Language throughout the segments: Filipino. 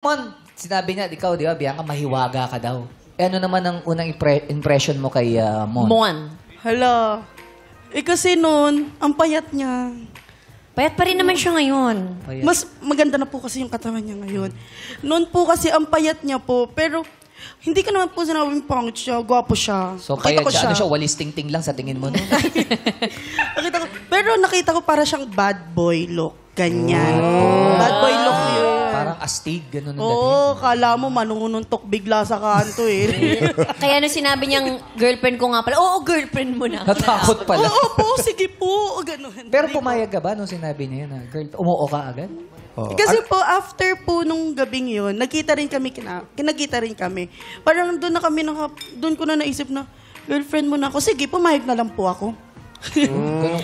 Mon, sinabi niya, ikaw, di ba, Bianca, mahiwaga ka daw. Eh, ano naman ang unang impression mo kay Mon? Mon. Hala. Eh kasi noon, ang payat niya. Payat pa rin naman siya ngayon. Payat. Mas maganda na po kasi yung katawan niya ngayon. Noon po kasi ang payat niya po, pero hindi ko naman po sinabing pangit siya, gwapo siya. So, Nakita payat ko siya. Ano siya, walis ting-ting lang sa tingin mo? No? Pero nakita ko para siyang bad boy look. Ganyan. Bad boy look yun. Parang astig, gano'n ang Oo, kala mo manununtok bigla sa kanto eh. Kaya nung sinabi niyang girlfriend ko nga pala, oo, girlfriend mo na. Natakot pala. Oo po, sige po. Ganun. Pero pumayag ka ba nung sinabi niya yun? Girl, umuo ka agad? Kasi po, after po nung gabing yun, nagkita rin kami, kinagkita rin kami. Parang doon na kami, doon ko na naisip na, girlfriend mo na ako. Sige, pumayag na lang po ako.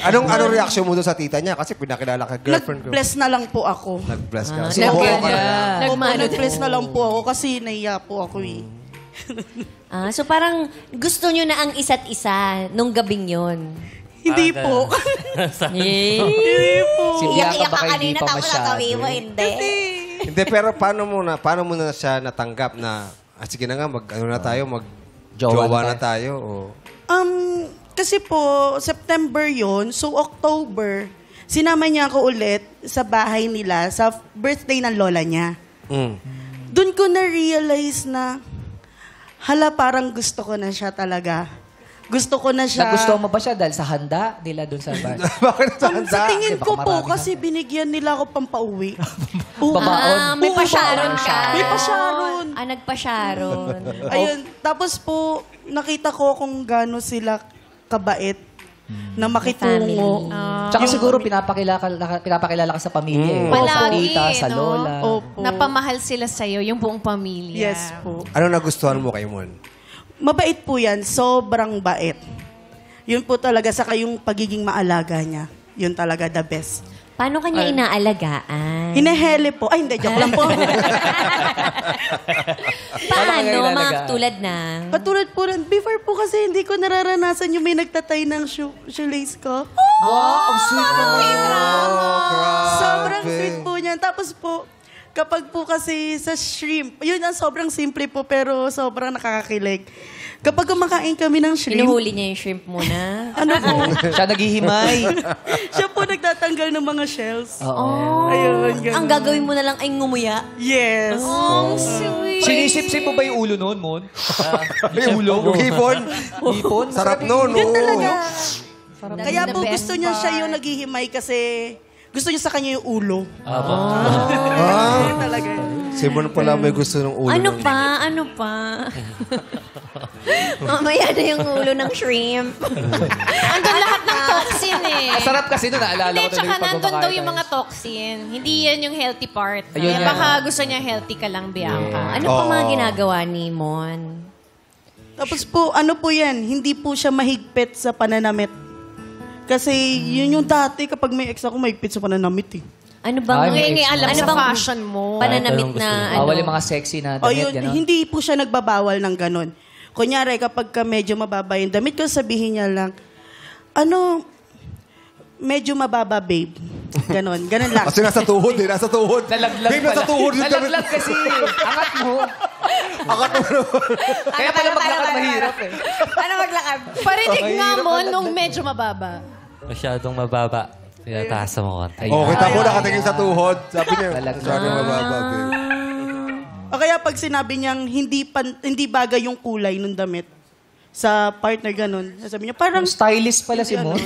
Anong reaksyon mo doon sa tita niya? Kasi pinakilala ka girlfriend ko. Nag-bless na lang po ako. Nag-bless ka. Sinabyan ka niya. na. Opo, nag-bless na lang po ako kasi naiya po ako eh. So parang gusto niyo na ang isa't isa nung gabing yon. Hindi po. Yay! Hindi po. Si Bianca baka hindi pa masyado. hindi. Hindi, pero paano mo na siya natanggap na, sige na nga, mag-jowa na tayo? O... Kasi po, September yon, so October, sinama niya ako ulit sa bahay nila, sa birthday ng lola niya. Doon ko na-realize na, hala, parang gusto ko na siya talaga. Gusto ko na siya. Nagustuhan mo ba siya dahil sa handa nila doon sa bar? Bakit sa handa? Sa tingin Baka ko po, marami kasi binigyan nila ako pampauwi. Babaon. May pa-Sharon ka. May pa-Sharon. Nagpa-Sharon. Ayun, tapos po, nakita ko kung gaano sila kabait na makitungo. Tsaka siguro pinapakilala ka sa pamilya. Palagi, sa tita, sa no? lola. Opo. Napamahal sila sa'yo, yung buong pamilya. Yes po. Ano nagustuhan mo kay Mon? Mabait po yan. Sobrang bait. Yun po talaga, saka yung pagiging maalaga niya. Yun talaga the best. Paano kanya inaalagaan? Hinehele po. Ay, hindi. Joke lang po. Paano? Mga tulad ng... Patulad po rin. Before po kasi hindi ko nararanasan yung may nagtatay ng shoelace ko. Wow, ang sweet naman. Sobrang sweet po niyan. Tapos po, kapag po kasi sa shrimp, yun ang sobrang simple po pero sobrang nakakakilig. Kapag kumakain kami ng shrimp, Inuhuli niya yung shrimp muna. ano po, Siya naghihimay. siya po nagtatanggal ng mga shells. Oo. Ayun, ganun. Ang gagawin mo na lang ay ngumuya. Yes. Oh, sweet. Sinisip-sip mo ba yung ulo noon, Mon? Yung ulo? Yung hipon? Hipon? Sarap noon. Yun talaga. That's Kaya the po best gusto niya siya yung naghihimay kasi gusto niya sa kanya yung ulo. Yun talaga. Si Mon pala may gusto ng ulo. Ano pa? Ano pa? Mamaya na yung ulo ng shrimp. Andun lahat ng toxin eh. Sarap kasi nun, naalala Hindi, ko tsaka talaga nandun daw yung mga toxin. Hindi yan yung healthy part. Ayun Kaya yan. baka gusto niya healthy ka lang, Bianca. Ano pa mga ginagawa ni Mon? Tapos po, ano po yan, hindi po siya mahigpit sa pananamit. Kasi yun yung dati kapag may ex ako, mahigpit sa pananamit eh. Ano bang... Ay, may alam ano sa bang fashion mo. Pananamit na ano? Bawal yung mga sexy na O damit, yun, gano'n. hindi po siya nagbabawal ng ganun. Kunyari, kapag ka medyo mababa yung damit ko, sabihin niya lang, ano, medyo mababa, babe. Ganon, ganon lang. Kasi nasa tuhod eh, nasa tuhod. Nalaglag Babe, nasa pala. tuhod yung damit. Nalaglag kasi. Angat mo. Angat mo naman. Kaya pala maglakad mahirap eh. Ano maglakad? Parinig nga mo nung medyo mababa. Masyadong mababa. Tinataas mo konti. Oh, kita mo nakatingin sa tuhod. Sabi niya, Talaga. masyadong mababa. babe. O kaya pag sinabi niyang hindi bagay yung kulay ng damit sa partner ganon, sabi niya, parang, Stylist pala si Mon.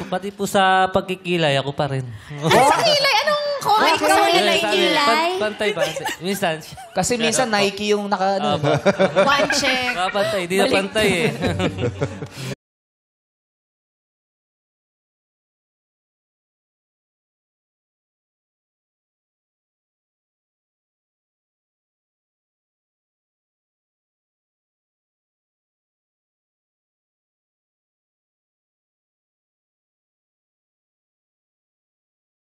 Pati po sa pagkikilay, ako pa rin. Sa kilay, anong comment Ay, sa kilay. kilay? Kilay? Pantay ba? Minsan, Kasi minsan Nike yung naka, ano. One check. pantay. Di na pantay eh.